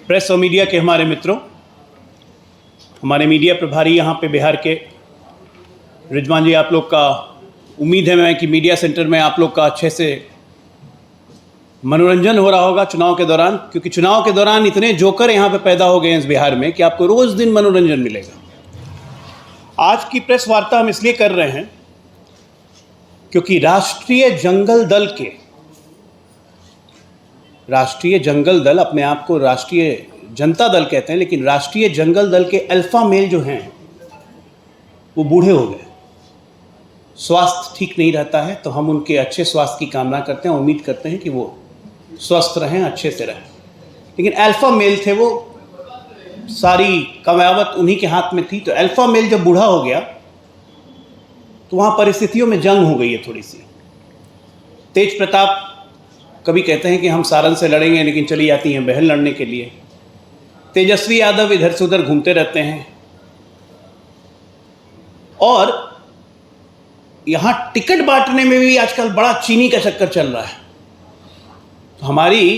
Press और media के हमारे मित्रों, हमारे मीडिया प्रभारी यहाँ पे बिहार के रिजवान जी, आप लोग का उम्मीद है मैं कि मीडिया सेंटर में आप लोग का अच्छे से मनोरंजन हो रहा होगा चुनाव के दौरान, क्योंकि चुनाव के दौरान इतने जोकर यहाँ पे पैदा हो गए हैं इस बिहार में कि आपको रोज़ दिन मनोरंजन मिलेगा। आज की प्रेस वार्ता हम इसलिए कर रहे हैं क्योंकि राष्ट्रीय जंगल दल अपने आप को राष्ट्रीय जनता दल कहते हैं, लेकिन राष्ट्रीय जंगल दल के अल्फा मेल जो हैं वो बूढ़े हो गए, स्वास्थ्य ठीक नहीं रहता है। तो हम उनके अच्छे स्वास्थ्य की कामना करते हैं, उम्मीद करते हैं कि वो स्वस्थ रहें, अच्छे से रहें। लेकिन अल्फा मेल थे, वो सारी कमावत उन्हीं के हाथ में थी। तो अल्फा मेल जब बूढ़ा हो गया तो वहाँ परिस्थितियों में जंग हो गई है थोड़ी सी। तेज प्रताप कभी कहते हैं कि हम सारन से लड़ेंगे, लेकिन चली जाती हैं बहन लड़ने के लिए। तेजस्वी यादव इधर से उधर घूमते रहते हैं और यहाँ टिकट बांटने में भी आजकल बड़ा चीनी का चक्कर चल रहा है। तो हमारी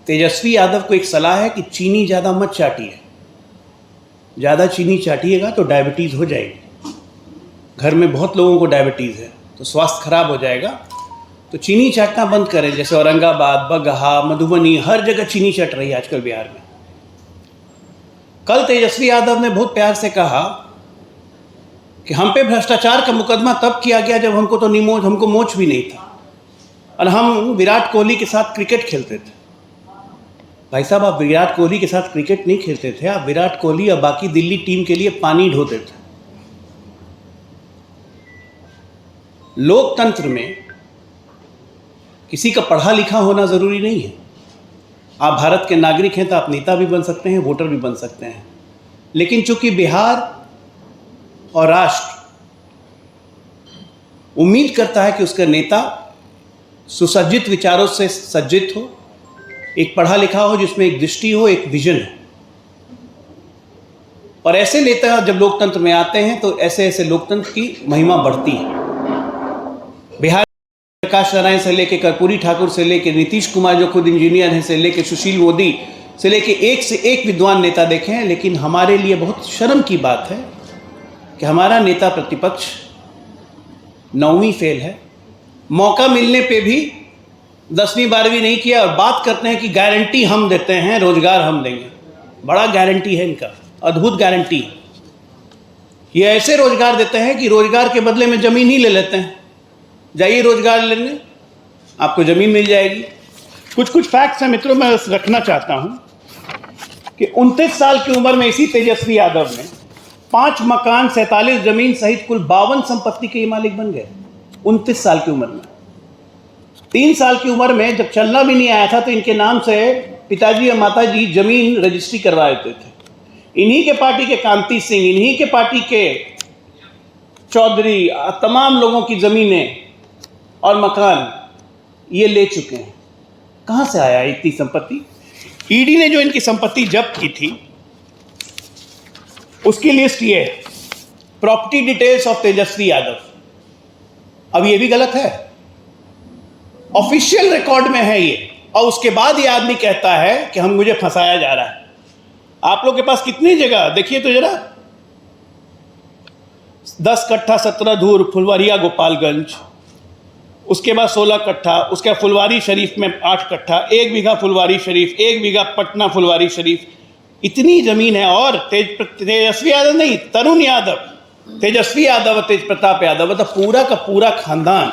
तेजस्वी यादव को एक सलाह है कि चीनी ज़्यादा मत चाटिए, ज़्यादा चीनी चाटिएगा तो डायबिटीज़ हो जाएगी। घर में बहुत लोगों को डायबिटीज़ है तो स्वास्थ्य खराब हो जाएगा। तो चीनी चाटना बंद करें। जैसे औरंगाबाद, बगहा, मधुबनी, हर जगह चीनी चट रही है आजकल बिहार में। कल तेजस्वी यादव ने बहुत प्यार से कहा कि हम पे भ्रष्टाचार का मुकदमा तब किया गया जब हमको मोच भी नहीं था और हम विराट कोहली के साथ क्रिकेट खेलते थे। भाई साहब, आप विराट कोहली के साथ क्रिकेट नहीं खेलते थे, आप विराट कोहली और बाकी दिल्ली टीम के लिए पानी ढोते थे। लोकतंत्र में किसी का पढ़ा लिखा होना ज़रूरी नहीं है। आप भारत के नागरिक हैं तो आप नेता भी बन सकते हैं, वोटर भी बन सकते हैं। लेकिन चूंकि बिहार और राष्ट्र उम्मीद करता है कि उसका नेता सुसज्जित विचारों से सज्जित हो, एक पढ़ा लिखा हो, जिसमें एक दृष्टि हो, एक विजन हो, और ऐसे नेता जब लोकतंत्र में आते हैं तो ऐसे ऐसे लोकतंत्र की महिमा बढ़ती है। बिहार प्रकाश नारायण से लेके कर्पूरी ठाकुर से लेके नीतीश कुमार जो खुद इंजीनियर हैं से लेके सुशील मोदी से लेके एक से एक विद्वान नेता देखे हैं। लेकिन हमारे लिए बहुत शर्म की बात है कि हमारा नेता प्रतिपक्ष 9वीं फेल है। मौका मिलने पे भी 10वीं 12वीं नहीं किया और बात करते हैं कि गारंटी हम देते हैं, रोजगार हम देंगे। बड़ा गारंटी है इनका, अद्भुत गारंटी। ये ऐसे रोजगार देते हैं कि रोजगार के बदले में जमीन ही ले लेते हैं। जाइए रोजगार लेने, आपको जमीन मिल जाएगी। कुछ फैक्ट्स हैं मित्रों, मैं रखना चाहता हूं कि 29 साल की उम्र में इसी तेजस्वी यादव ने 5 मकान, 47 जमीन सहित कुल 52 संपत्ति के मालिक बन गए 29 साल की उम्र में। 3 साल की उम्र में जब चलना भी नहीं आया था तो इनके नाम से पिताजी और माताजी जमीन रजिस्ट्री करवा देते थे। इन्हीं के पार्टी के कांति सिंह, इन्हीं के पार्टी के चौधरी, तमाम लोगों की जमीनें और मकान ये ले चुके हैं। कहां से आया इतनी संपत्ति? ईडी ने जो इनकी संपत्ति जब्त की थी उसकी लिस्ट ये है, property details of Tejashwi Yadav. अब ये भी गलत है, ऑफिशियल रिकॉर्ड में है ये, और उसके बाद ये आदमी कहता है कि मुझे फंसाया जा रहा है। आप लोग के पास कितनी जगह देखिए तो जरा, 10 कट्ठा 17 धूर फुलवारिया गोपालगंज, उसके बाद 16 कट्ठा, उसके बाद फुलवारी शरीफ में 8 कट्ठा, 1 बीघा फुलवारी शरीफ, 1 बीघा पटना फुलवारी शरीफ, इतनी जमीन है। और तेजस्वी यादव नहीं, तरुण यादव, तेजस्वी यादव, तेज प्रताप यादव, मतलब पूरा का पूरा खानदान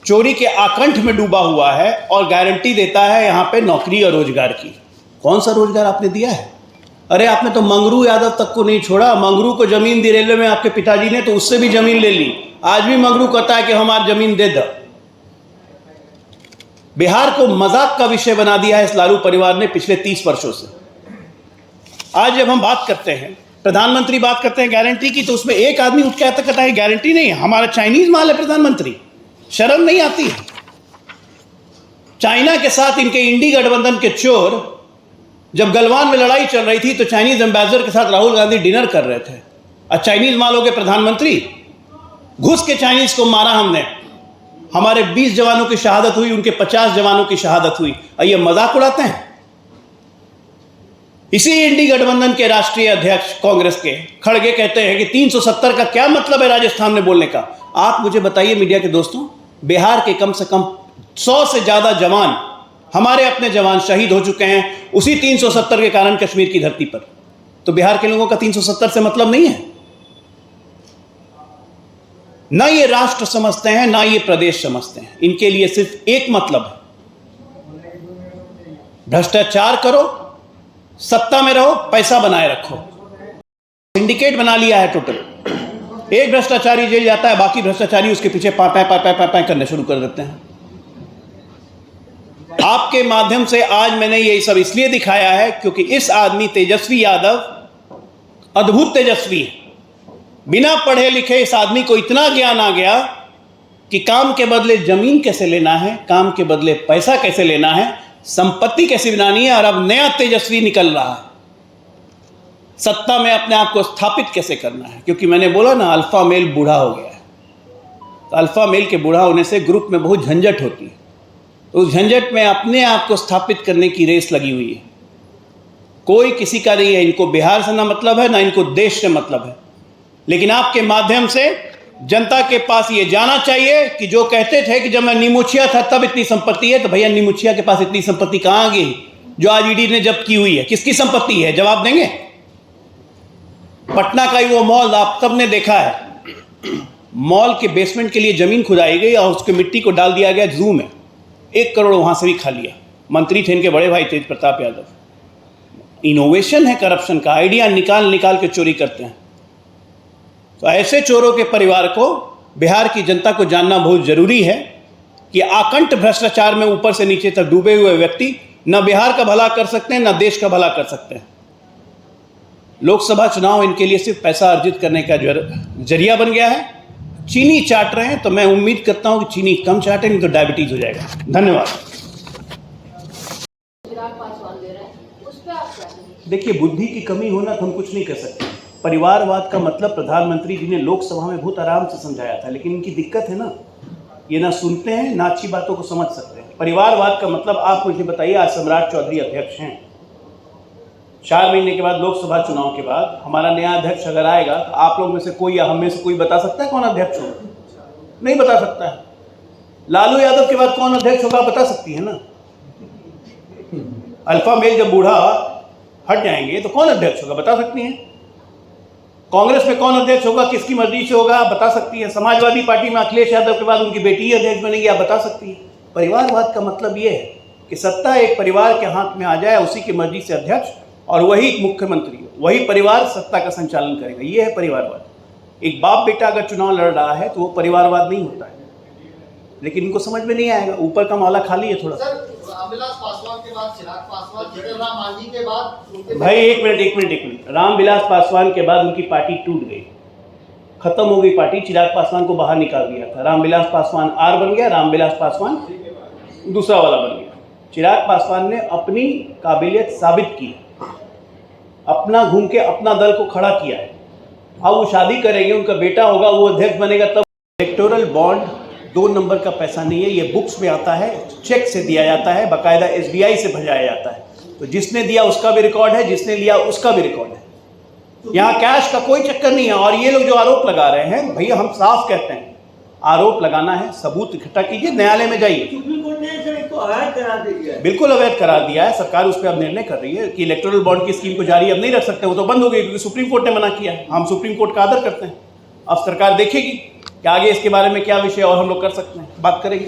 चोरी के आकंठ में डूबा हुआ है और गारंटी देता है यहाँ पे नौकरी और रोजगार की। कौन सा रोजगार आपने दिया है? अरे आपने तो मंगरू यादव तक को नहीं छोड़ा। मंगरू को जमीन दी रेलवे में आपके पिताजी ने, तो उससे भी जमीन ले ली। आज भी मंगरू कहता है कि हमारी जमीन दे दो। बिहार को मजाक का विषय बना दिया है इस लालू परिवार ने पिछले 30 वर्षों से। आज जब हम बात करते हैं, प्रधानमंत्री बात करते हैं गारंटी की, तो उसमें एक आदमी उठ के कहता है गारंटी नहीं, हमारा चाइनीज माल है प्रधानमंत्री। शर्म नहीं आती है? चाइना के साथ इनके इंडी गठबंधन के चोर जब गलवान में लड़ाई चल रही थी तो चाइनीज एम्बेसडर के साथ राहुल गांधी डिनर कर रहे थे और चाइनीज मालों के प्रधानमंत्री। घुस के चाइनीज को मारा हमने, हमारे 20 जवानों की शहादत हुई, उनके 50 जवानों की शहादत हुई, और ये मजाक उड़ाते हैं। इसी इंडी गठबंधन के राष्ट्रीय अध्यक्ष कांग्रेस के खड़गे कहते हैं कि 370 का क्या मतलब है राजस्थान में बोलने का। आप मुझे बताइए मीडिया के दोस्तों, बिहार के कम से कम 100 से ज्यादा जवान, हमारे अपने जवान शहीद हो चुके हैं उसी 370 के कारण कश्मीर की धरती पर। तो बिहार के लोगों का 370 से मतलब नहीं है। ना ये राष्ट्र समझते हैं, ना ये प्रदेश समझते हैं। इनके लिए सिर्फ एक मतलब है, भ्रष्टाचार करो, सत्ता में रहो, पैसा बनाए रखो। सिंडिकेट बना लिया है टोटल। एक भ्रष्टाचारी जेल जाता है, बाकी भ्रष्टाचारी उसके पीछे पापा करने शुरू कर देते हैं। आपके माध्यम से आज मैंने ये सब इसलिए दिखाया है क्योंकि इस आदमी तेजस्वी यादव अद्भुत तेजस्वी है। बिना पढ़े लिखे इस आदमी को इतना ज्ञान आ गया कि काम के बदले जमीन कैसे लेना है, काम के बदले पैसा कैसे लेना है, संपत्ति कैसे बनानी है, और अब नया तेजस्वी निकल रहा है, सत्ता में अपने आप को स्थापित कैसे करना है। क्योंकि मैंने बोला ना, अल्फा मेल बूढ़ा हो गया है। तो अल्फा मेल के बूढ़ा होने से ग्रुप में बहुत झंझट होती है। तो उस झंझट में अपने आप को स्थापित करने की रेस लगी हुई है। कोई किसी का नहीं है। इनको बिहार से ना मतलब है, ना इनको देश से मतलब है। लेकिन आपके माध्यम से जनता के पास ये जाना चाहिए कि जो कहते थे कि जब मैं नीमुछिया था तब इतनी संपत्ति है, तो भैया नीमुछिया के पास इतनी संपत्ति कहां आ गई जो आज ईडी ने जब्त की हुई है? किसकी संपत्ति है? जवाब देंगे। पटना का ही वो मॉल आप सबने देखा है। मॉल के बेसमेंट के लिए जमीन खुदाई गई और उसके मिट्टी को डाल दिया गया जू में। 1 करोड़ वहां से भी खा लिया। मंत्री थे इनके बड़े भाई तेज प्रताप यादव। इनोवेशन है करप्शन का, आइडिया निकाल निकाल के चोरी करते हैं। तो ऐसे चोरों के परिवार को बिहार की जनता को जानना बहुत जरूरी है कि आकंठ भ्रष्टाचार में ऊपर से नीचे तक डूबे हुए व्यक्ति न बिहार का भला कर सकते हैं, न देश का भला कर सकते हैं। लोकसभा चुनाव इनके लिए सिर्फ पैसा अर्जित करने का जरिया बन गया है। चीनी चाट रहे हैं, तो मैं उम्मीद करता हूं कि चीनी कम चाटे, नहीं तो डायबिटीज हो जाएगा। धन्यवाद। देखिए, बुद्धि की कमी होना तो हम कुछ नहीं कर सकते। परिवारवाद का मतलब प्रधानमंत्री जी ने लोकसभा में बहुत आराम से समझाया था, लेकिन इनकी दिक्कत है ना, ये ना सुनते हैं ना अच्छी बातों को समझ सकते हैं। परिवारवाद का मतलब आप मुझे बताइए। आज सम्राट चौधरी अध्यक्ष हैं। 4 महीने के बाद लोकसभा चुनाव के बाद हमारा नया अध्यक्ष अगर आएगा तो आप लोग में से कोई या हम में से कोई बता सकता है कौन अध्यक्ष होगा? नहीं बता सकता है। लालू यादव के बाद कौन अध्यक्ष होगा बता सकती है ना। अल्फा मेल जब बूढ़ा हट जाएंगे तो कौन अध्यक्ष होगा बता सकती हैं। कांग्रेस में कौन अध्यक्ष होगा, किसकी मर्जी से होगा आप बता सकती है। समाजवादी पार्टी में अखिलेश यादव के बाद उनकी बेटी ही अध्यक्ष बनेगी, आप बता सकती है। परिवारवाद का मतलब ये है कि सत्ता एक परिवार के हाथ में आ जाए, उसी की मर्जी से अध्यक्ष और वही मुख्यमंत्री, वही परिवार सत्ता का संचालन करेगा। ये है परिवारवाद। एक बाप बेटा अगर चुनाव लड़ रहा है तो वो परिवारवाद नहीं होता है, लेकिन इनको समझ में नहीं आएगा। ऊपर का माला खाली है थोड़ा। रामविलास पासवान के बाद चिराग पासवान, जीतनराम मांझी के बाद भाई एक मिनट। रामविलास पासवान के बाद उनकी पार्टी टूट गई, खत्म हो गई पार्टी। चिराग पासवान को बाहर निकाल दिया था। रामविलास पासवान आर बन गया, रामविलास पासवान दूसरा वाला बन गया। चिराग पासवान ने अपनी काबिलियत साबित की, अपना घूम के अपना दल को खड़ा किया है। अब वो शादी करेंगे, उनका बेटा होगा, वो अध्यक्ष बनेगा, तब इलेक्टोरल बॉन्ड 2 नंबर का पैसा नहीं है। ये बुक्स में आता है, चेक से दिया जाता है, बाकायदा SBI से भजाया जाता है। तो जिसने दिया उसका भी रिकॉर्ड है, जिसने लिया उसका भी रिकॉर्ड है। यहाँ कैश का कोई चक्कर नहीं है। और ये लोग जो आरोप लगा रहे हैं, भैया हम साफ कहते हैं, आरोप लगाना है, सबूत इकट्ठा कीजिए, न्यायालय में जाइए। सुप्रीम कोर्ट ने इसको अवैध करार दे दिया है। बिल्कुल अवैध करार दिया है। सरकार उस पर अब निर्णय कर रही है कि इलेक्टोरल बॉन्ड की स्कीम को जारी अब नहीं रख सकते। वो तो बंद हो गई क्योंकि सुप्रीम कोर्ट ने मना किया है। हम सुप्रीम कोर्ट का आदर करते हैं। अब सरकार देखेगी कि आगे इसके बारे में क्या विषय और हम लोग कर सकते हैं, बात करेंगे।